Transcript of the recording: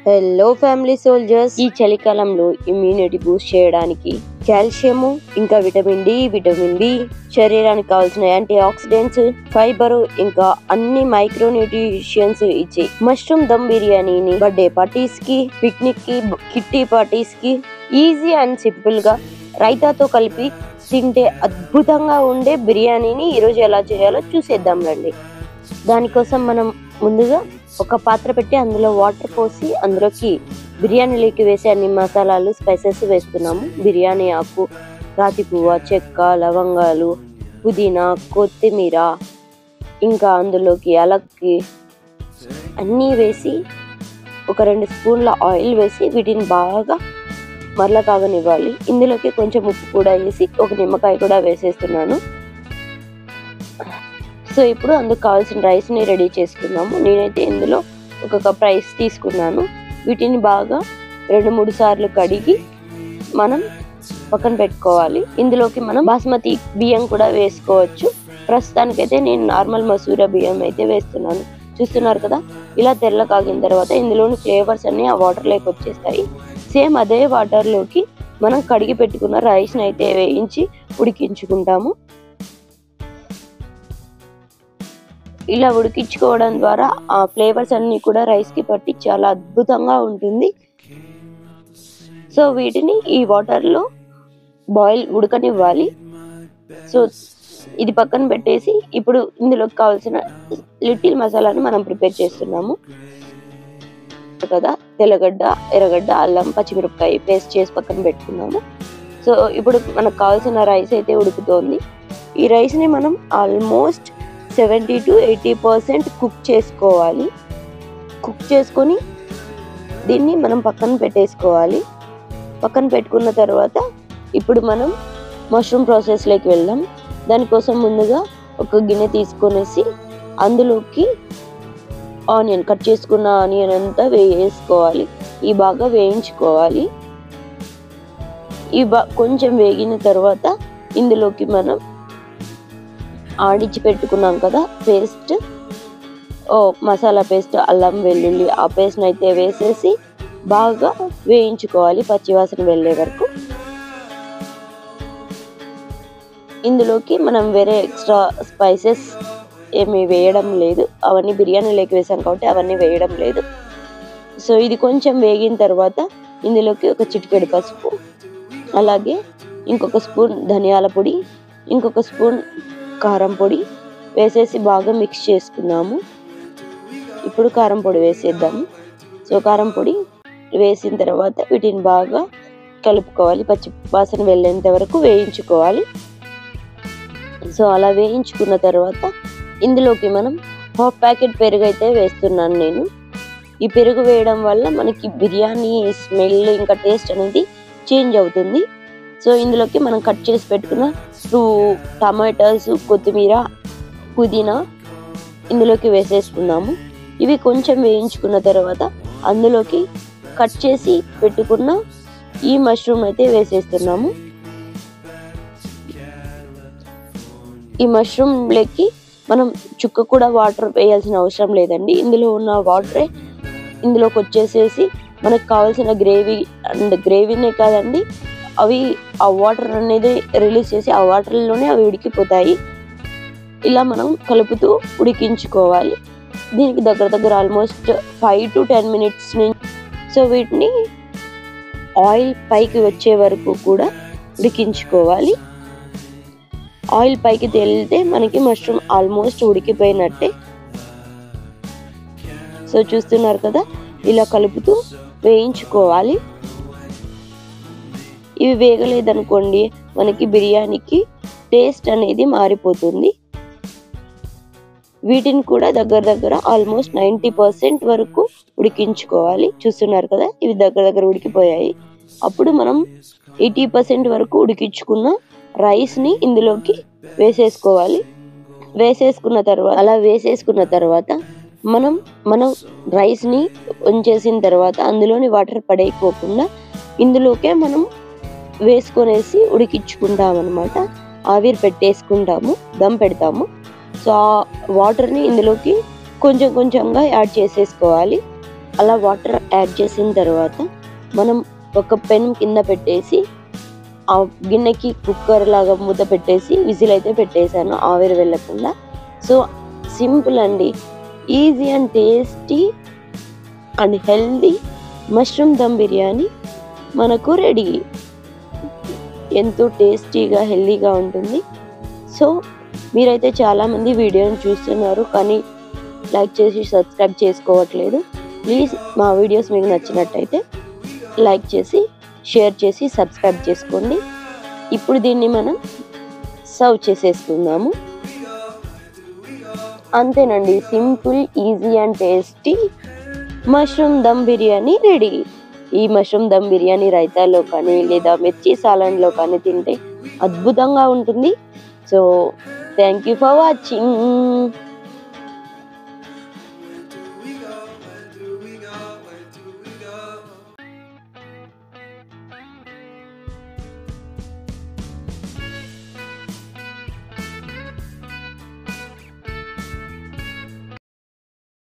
Hello family soldiers, ఈ చలికాలంలో immunity Boost చేయడానికి కాల్షియం, ఇంకా విటమిన్ డి, శరీరానికి కావాల్సిన యాంటీ ఆక్సిడెంట్స్, ఫైబర్, ఇంకా అన్ని మైక్రో న్యూట్రిషన్స్ ఇచ్చే మష్రూమ్ దమ్ బిర్యానీని బర్త్డే పార్టీస్ కి, పిక్నిక్ కి, కిట్టి పార్టీస్ కి ఈజీ అండ్ సింపుల్ గా రైతాతో కలిపి తింటే అద్భుతంగా ఉండే బిర్యానీని ఈరోజు ఎలా చేయాలో చూసేద్దాం రండి. దానికోసం మనం ముందుగా ఒక పాత్ర పెట్టి అందులో వాటర్ పోసి అందులోకి బిర్యానీలోకి వేసే అన్ని మసాలాలు, స్పైసెస్ వేస్తున్నాము. బిర్యానీ ఆకు, రాతి పువ్వు, చెక్క, లవంగాలు, పుదీనా, కొత్తిమీర, ఇంకా అందులోకి యాలక్కి అన్నీ వేసి ఒక 2 స్పూన్ల ఆయిల్ వేసి వీటిని బాగా మరల కాగనివ్వాలి. ఇందులోకి కొంచెం ఉప్పు కూడా వేసి ఒక నిమ్మకాయ కూడా వేసేస్తున్నాను. సో ఇప్పుడు అందుకు కావాల్సిన రైస్ని రెడీ చేసుకున్నాము. నేనైతే ఇందులో 1 కప్ రైస్ తీసుకున్నాను. వీటిని బాగా 2-3 సార్లు కడిగి మనం పక్కన పెట్టుకోవాలి. ఇందులోకి మనం బాస్మతి బియ్యం కూడా వేసుకోవచ్చు. ప్రస్తుతానికైతే నేను నార్మల్ మసూర బియ్యం అయితే వేస్తున్నాను. చూస్తున్నారు కదా, ఇలా తెల్ల కాగిన తర్వాత ఇందులోని ఫ్లేవర్స్ అన్ని ఆ వాటర్లోకి వచ్చేస్తాయి. సేమ్ అదే వాటర్లోకి మనం కడిగి పెట్టుకున్న రైస్ని అయితే వేయించి ఉడికించుకుంటాము. ఇలా ఉడికించుకోవడం ద్వారా ఆ ఫ్లేవర్స్ అన్ని కూడా రైస్ కి పట్టి చాలా అద్భుతంగా ఉంటుంది. సో వీటిని ఈ వాటర్ లో ఉడకనివ్వాలి. సో ఇది పక్కన పెట్టేసి ఇప్పుడు ఇందులోకి కావాల్సిన లిటిల్ మసాలాని మనం ప్రిపేర్ చేస్తున్నాము కదా. తెల్లగడ్డ, ఎర్రగడ్డ, అల్లం, పచ్చిమిరపకాయ పేస్ట్ చేసి పక్కన పెట్టుకున్నాము. సో ఇప్పుడు మనకు కావాల్సిన రైస్ అయితే ఉడుకుతోంది. ఈ రైస్ ని మనం ఆల్మోస్ట్ 70 to 80% కుక్ చేసుకోవాలి. కుక్ చేసుకొని దీన్ని మనం పక్కన పెట్టేసుకోవాలి. పక్కన పెట్టుకున్న తర్వాత ఇప్పుడు మనం మష్రూమ్ ప్రాసెస్లోకి వెళ్దాం. దానికోసం ముందుగా ఒక గిన్నె తీసుకొనేసి అందులోకి కట్ చేసుకున్న ఆనియన్ అంతా వేసుకోవాలి. ఈ బాగా వేయించుకోవాలి. కొంచెం వేగిన తర్వాత ఇందులోకి మనం ఆడిచ్చి పెట్టుకున్నాం కదా పేస్ట్, మసాలా పేస్ట్, అల్లం వెల్లుల్లి ఆ పేస్ట్ అయితే వేసేసి బాగా వేయించుకోవాలి పచ్చివాసన వెళ్ళే వరకు. ఇందులోకి మనం వేరే ఎక్స్ట్రా స్పైసెస్ ఏమి వేయడం లేదు. అవన్నీ బిర్యానీలోకి వేసాం కాబట్టి అవన్నీ వేయడం లేదు. సో ఇది కొంచెం వేగిన తర్వాత ఇందులోకి ఒక చిటికెడు పసుపు, అలాగే ఇంకొక స్పూన్ ధనియాల పొడి, ఇంకొక స్పూన్ కారం పొడి వేసేసి బాగా మిక్స్ చేసుకున్నాము. ఇప్పుడు కారం పొడి వేసేద్దాము. సో కారం పొడి వేసిన తర్వాత వీటిని బాగా కలుపుకోవాలి. పచ్చి వాసన వెళ్ళేంత వరకు వేయించుకోవాలి. సో అలా వేయించుకున్న తర్వాత ఇందులోకి మనం 1/2 ప్యాకెట్ పెరుగు అయితే వేస్తున్నాను నేను. ఈ పెరుగు వేయడం వల్ల మనకి బిర్యానీ స్మెల్ ఇంకా టేస్ట్ అనేది చేంజ్ అవుతుంది. సో ఇందులోకి మనం కట్ చేసి పెట్టుకున్న 2 టమాటాస్, కొత్తిమీర, పుదీనా ఇందులోకి వేసేసుకున్నాము. ఇవి కొంచెం వేయించుకున్న తర్వాత అందులోకి కట్ చేసి పెట్టుకున్న ఈ మష్రూమ్ అయితే వేసేస్తున్నాము. ఈ మష్రూమ్లోకి మనం చుక్క కూడా వాటర్ వేయాల్సిన అవసరం లేదండి. ఇందులో ఉన్న వాటరే ఇందులోకి వచ్చేసేసి మనకు కావాల్సిన గ్రేవీనే కాదండి, అవి ఆ వాటర్ అనేది రిలీజ్ చేసి ఆ వాటర్లోనే అవి ఉడికిపోతాయి. ఇలా మనం కలుపుతూ ఉడికించుకోవాలి. దీనికి దగ్గర ఆల్మోస్ట్ 5 to 10 minutes నుంచి. సో వీటిని ఆయిల్ పైకి వచ్చే వరకు కూడా ఉడికించుకోవాలి. ఆయిల్ పైకి తేలితే మనకి మష్రూమ్ ఆల్మోస్ట్ ఉడికిపోయినట్టే. సో చూస్తున్నారు కదా, ఇలా కలుపుతూ వేయించుకోవాలి. ఇవి వేగలేదనుకోండి మనకి బిర్యానీకి టేస్ట్ అనేది మారిపోతుంది. వీటిని కూడా దగ్గర ఆల్మోస్ట్ 90% వరకు ఉడికించుకోవాలి. చూస్తున్నారు కదా, ఇవి దగ్గర ఉడికిపోయాయి. అప్పుడు మనం 80% వరకు ఉడికించుకున్న రైస్ని ఇందులోకి వేసేసుకోవాలి. వేసేసుకున్న తర్వాత మనం రైస్ని ఉంచేసిన తర్వాత అందులోని వాటర్ పడేయకోకుండా ఇందులోకే మనం వేసుకొనేసి ఉడికించుకుంటాం అన్నమాట. ఆవిరి పెట్టేసుకుంటాము, దమ్ పెడతాము. సో ఆ వాటర్ని ఇందులోకి కొంచెంగా యాడ్ చేసేసుకోవాలి. అలా వాటర్ యాడ్ చేసిన తర్వాత మనం ఒక పెన్ కింద పెట్టేసి ఆ గిన్నెకి కుక్కర్ లాగా మూత పెట్టేసి విజిల్ అయితే పెట్టేశాను ఆవిరి వెళ్ళకుండా. సో సింపుల్ అండి, easy and tasty and healthy mushroom dum biryani మనకు రెడీ. ఎంతో టేస్టీగా హెల్దీగా ఉంటుంది. సో మీరైతే చాలామంది వీడియోని చూస్తున్నారు కానీ లైక్ చేసి సబ్స్క్రైబ్ చేసుకోవట్లేదు. ప్లీజ్ మా వీడియోస్ మీకు నచ్చినట్టయితే లైక్ చేసి షేర్ చేసి సబ్స్క్రైబ్ చేసుకోండి. ఇప్పుడు దీన్ని మనం సర్వ్ చేసేసుకుందాము. అంతేనండి, simple, easy and tasty mushroom dum biryani ready. ఈ మష్రూమ్ దమ్ బిర్యానీ రైతాలో కానీ లేదా మిర్చి సాలన్లో కానీ తింటే అద్భుతంగా ఉంటుంది. So thank you for watching.